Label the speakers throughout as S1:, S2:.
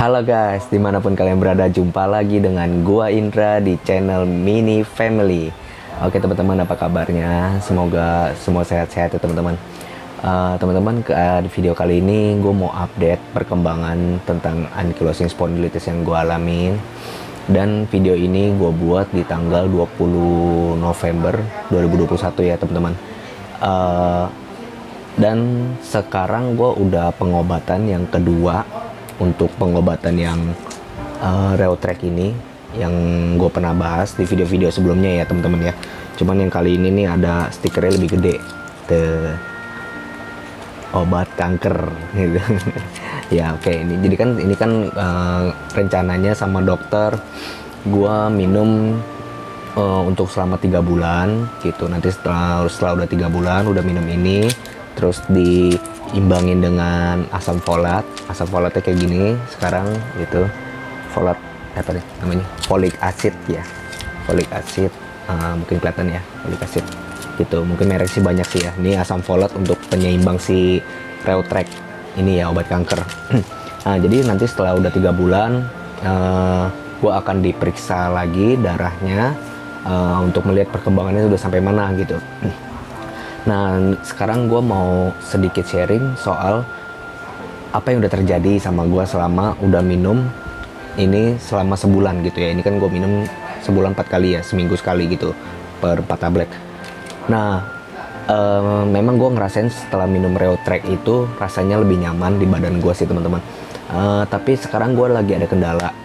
S1: Halo guys, dimanapun kalian berada, jumpa lagi dengan gua Indra di channel Mini Family. Oke teman-teman, apa kabarnya? Semoga semua sehat-sehat ya teman-teman. Teman-teman, di video kali ini gue mau update perkembangan tentang ankylosing spondylitis yang gue alamin. Dan video ini gue buat di tanggal 20 November 2021 ya teman-teman. Dan sekarang gue udah pengobatan yang kedua untuk pengobatan yang Reotrack ini, yang gue pernah bahas di video-video sebelumnya ya teman-teman ya. Cuman yang kali ini nih ada stikernya lebih gede, obat kanker gitu. Ya oke, ini jadi kan ini kan rencananya sama dokter gue minum untuk selama 3 bulan gitu. Nanti setelah udah 3 bulan udah minum ini, terus diimbangin dengan asam folat. Asam folatnya kayak gini sekarang gitu. Folat apa nih namanya? Folic acid ya. Folic acid, mungkin kelihatan ya, folic acid gitu. Mungkin merek sih banyak sih ya. Ini asam folat untuk penyeimbang si Reotrack ini ya, obat kanker. Nah, jadi nanti setelah udah 3 bulan gue akan diperiksa lagi darahnya untuk melihat perkembangannya udah sampai mana gitu. Nah, sekarang gue mau sedikit sharing soal apa yang udah terjadi sama gue selama udah minum ini selama sebulan gitu ya. Ini kan gue minum sebulan 4 kali ya, seminggu sekali gitu, per 4 tablet. Nah, memang gue ngerasain setelah minum Reotrack itu rasanya lebih nyaman di badan gue sih teman-teman. Tapi sekarang gue lagi ada kendala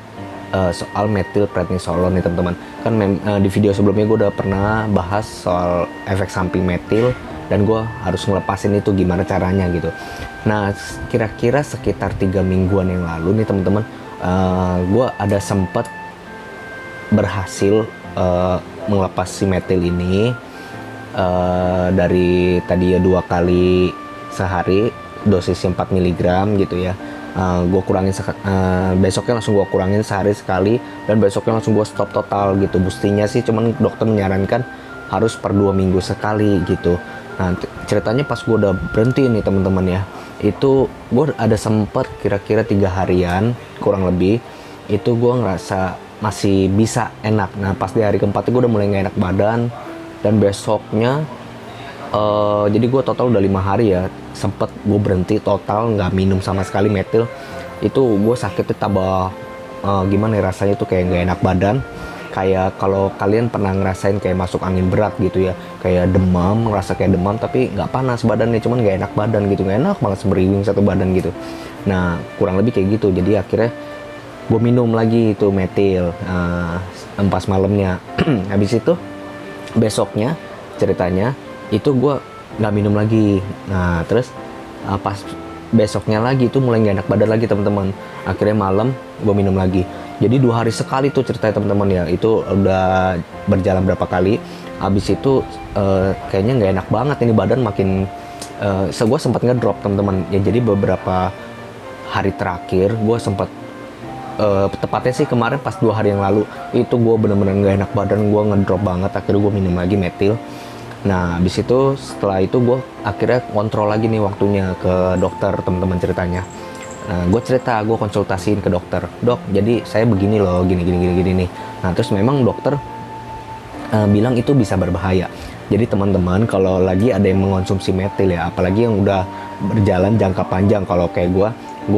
S1: soal methylprednisolone nih teman-teman. Kan di video sebelumnya gue udah pernah bahas soal efek samping metil dan gue harus ngelepasin itu gimana caranya gitu. Nah, kira-kira sekitar 3 mingguan yang lalu nih teman-teman, gue ada sempet berhasil melepas si metil ini dari tadi ya 2 kali sehari, dosisnya 4 mg gitu ya. Gue kurangin besoknya langsung gue kurangin sehari sekali, dan besoknya langsung gue stop total gitu. Mestinya sih cuman dokter menyarankan harus per 2 minggu sekali gitu. Nah, ceritanya pas gue udah berhenti nih teman-teman ya, itu gue ada sempet kira-kira 3 harian kurang lebih itu gue ngerasa masih bisa enak. Nah, pas di hari keempat gue udah mulai gak enak badan, dan besoknya jadi gue total udah 5 hari ya sempet gue berhenti total, nggak minum sama sekali metil. Itu gue sakitnya tambah gimana ya, rasanya tuh kayak nggak enak badan, kayak kalau kalian pernah ngerasain kayak masuk angin berat gitu ya, kayak demam, ngerasa kayak demam tapi nggak panas badannya, cuman nggak enak badan gitu, nggak enak banget, semeriwing satu badan gitu. Nah, kurang lebih kayak gitu. Jadi akhirnya gue minum lagi itu metil pas malamnya. Habis itu besoknya ceritanya itu gue nggak minum lagi. Nah, terus pas besoknya lagi itu mulai nggak enak badan lagi teman-teman. Akhirnya malam gue minum lagi. Jadi 2 hari sekali tuh ceritanya teman-teman ya. Itu udah berjalan berapa kali. Habis itu kayaknya nggak enak banget ini badan, makin gue sempat ngedrop teman-teman ya. Jadi beberapa hari terakhir gue sempat tepatnya sih kemarin pas 2 hari yang lalu itu gue bener-bener nggak enak badan, gue ngedrop banget. Akhirnya gue minum lagi metil. Nah, habis itu setelah itu gue akhirnya kontrol lagi nih waktunya ke dokter teman-teman ceritanya. Nah, gue konsultasiin ke dokter, dok jadi saya begini loh, gini nih. Nah, terus memang dokter bilang itu bisa berbahaya. Jadi teman-teman kalau lagi ada yang mengonsumsi metil ya, apalagi yang udah berjalan jangka panjang, kalau kayak gue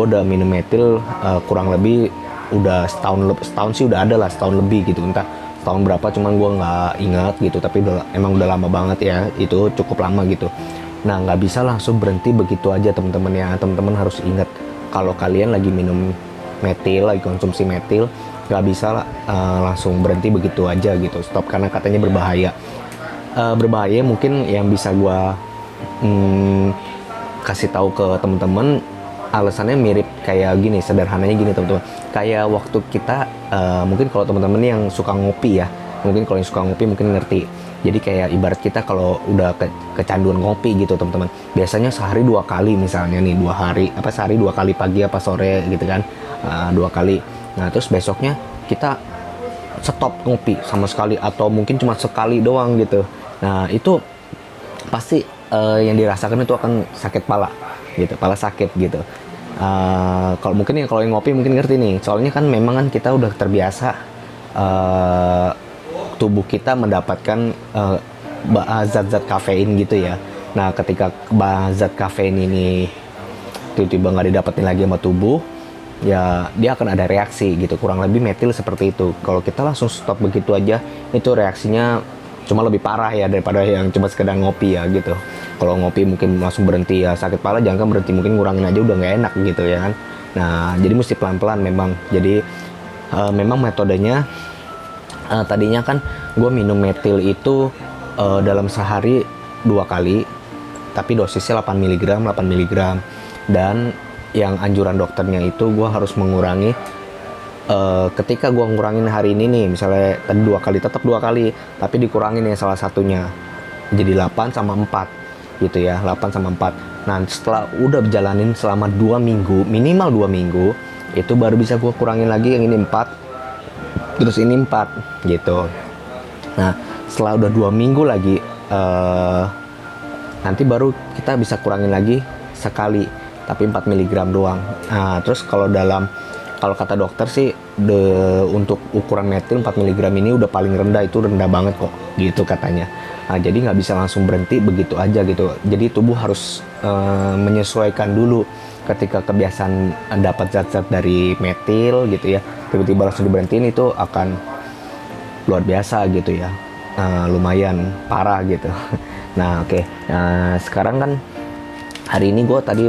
S1: udah minum metil kurang lebih udah setahun sih udah ada lah, setahun lebih gitu, entah tahun berapa cuman gue nggak ingat gitu, tapi emang udah lama banget ya, itu cukup lama gitu. Nah, nggak bisa langsung berhenti begitu aja teman-teman ya. Teman-teman harus ingat kalau kalian lagi minum metil, lagi konsumsi metil, nggak bisa langsung berhenti begitu aja gitu, stop, karena katanya berbahaya. Berbahaya mungkin yang bisa gue kasih tahu ke teman-teman, alasannya mirip kayak gini, sederhananya gini teman-teman. Kayak waktu kita mungkin kalau teman-teman yang suka ngopi ya, mungkin kalau yang suka ngopi mungkin ngerti. Jadi kayak ibarat kita kalau udah kecanduan ngopi gitu teman-teman, biasanya sehari 2 kali misalnya nih, sehari 2 kali, pagi apa sore gitu kan, 2 kali. Nah, terus besoknya kita stop ngopi sama sekali, atau mungkin cuma sekali doang gitu. Nah, itu pasti yang dirasakan itu akan sakit pala gitu, pala sakit gitu. Kalau mungkin ya kalau yang ngopi mungkin ngerti nih, soalnya kan memang kan kita udah terbiasa tubuh kita mendapatkan zat-zat kafein gitu ya. Nah ketika zat kafein ini tiba-tiba nggak didapetin lagi sama tubuh, ya dia akan ada reaksi gitu. Kurang lebih metil seperti itu. Kalau kita langsung stop begitu aja, itu reaksinya cuma lebih parah ya daripada yang cuma sekedar ngopi ya gitu. Kalau ngopi mungkin langsung berhenti ya sakit kepala, jangan kan berhenti, mungkin ngurangin aja udah nggak enak gitu ya kan. Nah jadi mesti pelan-pelan memang. Jadi memang metodenya tadinya kan gue minum metil itu dalam sehari 2 kali, tapi dosisnya 8 mg, 8 mg. Dan yang anjuran dokternya itu gue harus mengurangi ketika gue ngurangin hari ini nih, misalnya tadi 2 kali, tetap 2 kali, tapi dikurangin ya salah satunya jadi 8 sama 4 gitu ya, 8 sama 4. Nah setelah udah berjalanin selama 2 minggu, minimal 2 minggu, itu baru bisa gue kurangin lagi yang ini 4, terus ini 4 gitu. Nah setelah udah 2 minggu lagi nanti baru kita bisa kurangin lagi sekali, tapi 4 mg doang. Nah terus kalau kata dokter sih untuk ukuran metil 4 mg ini udah paling rendah, itu rendah banget kok gitu katanya. Nah, jadi nggak bisa langsung berhenti begitu aja gitu. Jadi tubuh harus menyesuaikan dulu. Ketika kebiasaan dapat zat-zat dari metil gitu ya, tiba-tiba langsung diberhentiin itu akan luar biasa gitu ya. Lumayan parah gitu. Nah oke. Nah, sekarang kan hari ini gue tadi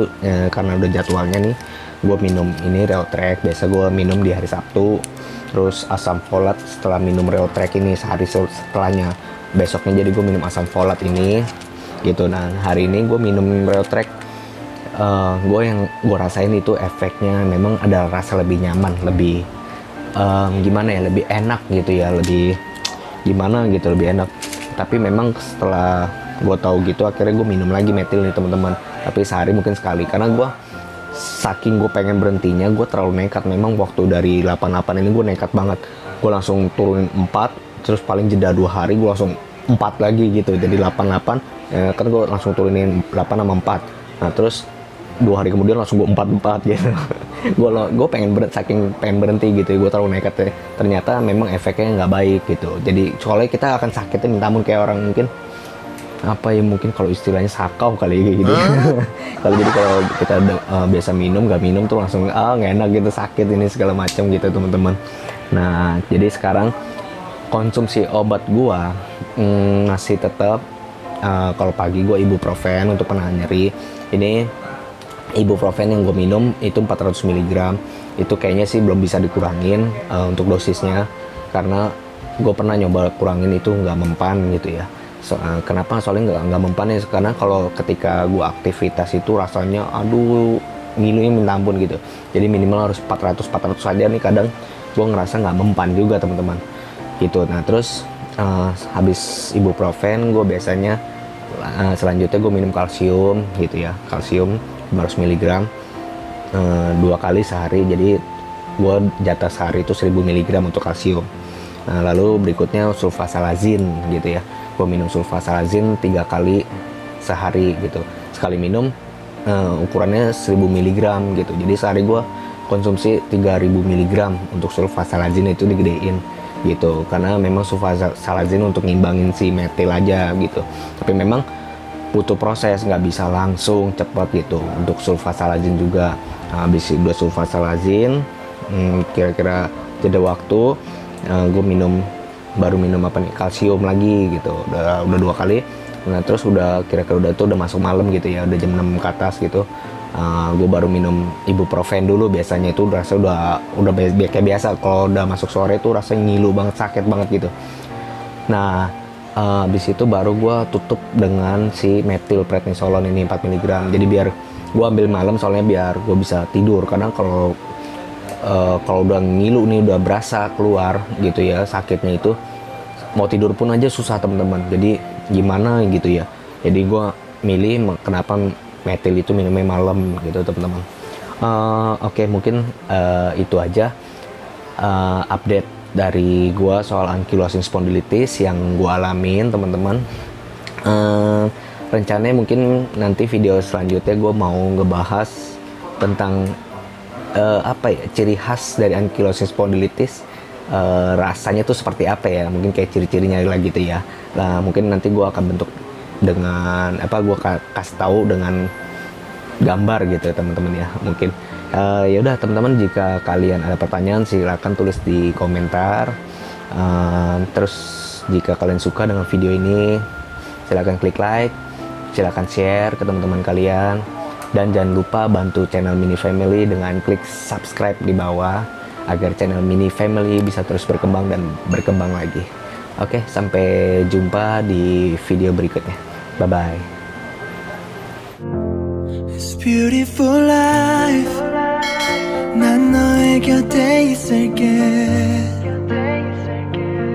S1: karena udah jadwalnya nih, gue minum ini Reotrek. Biasa gue minum di hari Sabtu, terus asam folat setelah minum Reotrek ini sehari setelahnya, besoknya jadi gue minum asam folat ini gitu. Nah hari ini gue minum Reotrek, yang gue rasain itu efeknya memang ada rasa lebih nyaman, lebih gimana ya, lebih enak gitu ya, lebih gimana gitu, lebih enak. Tapi memang setelah gue tahu gitu, akhirnya gue minum lagi metil nih teman-teman, tapi sehari mungkin sekali, karena gue saking gue pengen berhentinya, gue terlalu nekat. Memang waktu dari 88 ini gue nekat banget, gue langsung turunin 4, terus paling jeda 2 hari gue langsung 4 lagi gitu, jadi 88 kan gue langsung turunin 8 sama 4. Nah terus 2 hari kemudian langsung gue 4 gitu. gue saking pengen berhenti gitu, gue terlalu nekat ya. Ternyata memang efeknya nggak baik gitu. Jadi soalnya kita akan sakitnya minta ampun, kayak orang mungkin apa ya, mungkin kalau istilahnya sakau kali gitu. Kalau jadi kalau kita biasa minum, nggak minum tuh langsung nggak enak gitu, sakit ini segala macam gitu teman-teman. Nah jadi sekarang konsumsi obat gua masih tetap kalau pagi gua ibuprofen untuk penahan nyeri. Ini ibuprofen yang gue minum itu 400 mg, itu kayaknya sih belum bisa dikurangin untuk dosisnya, karena gue pernah nyoba kurangin itu nggak mempan gitu ya. Kenapa? Soalnya nggak mempan ya, karena kalau ketika gue aktivitas itu rasanya aduh ngilunya minta ampun gitu. Jadi minimal harus 400 saja nih, kadang gue ngerasa nggak mempan juga teman-teman gitu. Nah terus habis ibuprofen gue biasanya selanjutnya gue minum kalsium gitu ya, kalsium 500 mg 2 kali sehari. Jadi gue jatah sehari itu 1000 mg untuk kalsium. Nah lalu berikutnya sulfasalazin gitu ya, gue minum sulfasalazin 3 kali sehari gitu. Sekali minum ukurannya 1000 mg gitu, jadi sehari gue konsumsi 3000 mg untuk sulfasalazin, itu digedein gitu, karena memang sulfasalazin untuk ngimbangin si metil aja gitu. Tapi memang butuh proses, nggak bisa langsung cepat gitu. Untuk sulfasalazin juga habis udah sulfasalazin kira-kira jeda waktu gue baru minum apa nih, kalsium lagi gitu, udah 2 kali. Nah terus udah kira-kira udah masuk malam gitu ya, udah jam 6 ke atas gitu, gue baru minum ibuprofen dulu. Biasanya itu rasa udah kayak biasa, kalau udah masuk sore itu rasanya ngilu banget, sakit banget gitu. Nah habis itu baru gue tutup dengan si metilprednisolon ini 4 mg. Jadi biar gue ambil malam, soalnya biar gue bisa tidur, karena kalau udah ngilu nih, udah berasa keluar gitu ya sakitnya itu, mau tidur pun aja susah teman-teman. Jadi gimana gitu ya, jadi gue milih kenapa metil itu minumnya malam gitu teman-teman. Oke, mungkin itu aja update dari gua soal ankylosing spondylitis yang gua alamin teman-teman. Rencananya mungkin nanti video selanjutnya gua mau ngebahas tentang apa ya, ciri khas dari ankylosing spondylitis, rasanya tuh seperti apa ya, mungkin kayak ciri-cirinya lah gitu ya. Nah mungkin nanti gue akan bentuk dengan apa, gue kasih tahu dengan gambar gitu ya teman-teman ya. Mungkin ya udah teman-teman, jika kalian ada pertanyaan silahkan tulis di komentar. Terus jika kalian suka dengan video ini silahkan klik like, silahkan share ke teman-teman kalian, dan jangan lupa bantu channel Mini Family dengan klik subscribe di bawah agar channel Mini Family bisa terus berkembang dan berkembang lagi. Oke, sampai jumpa di video berikutnya. Bye bye.
S2: It's beautiful life. 난 너의 곁에 있을게.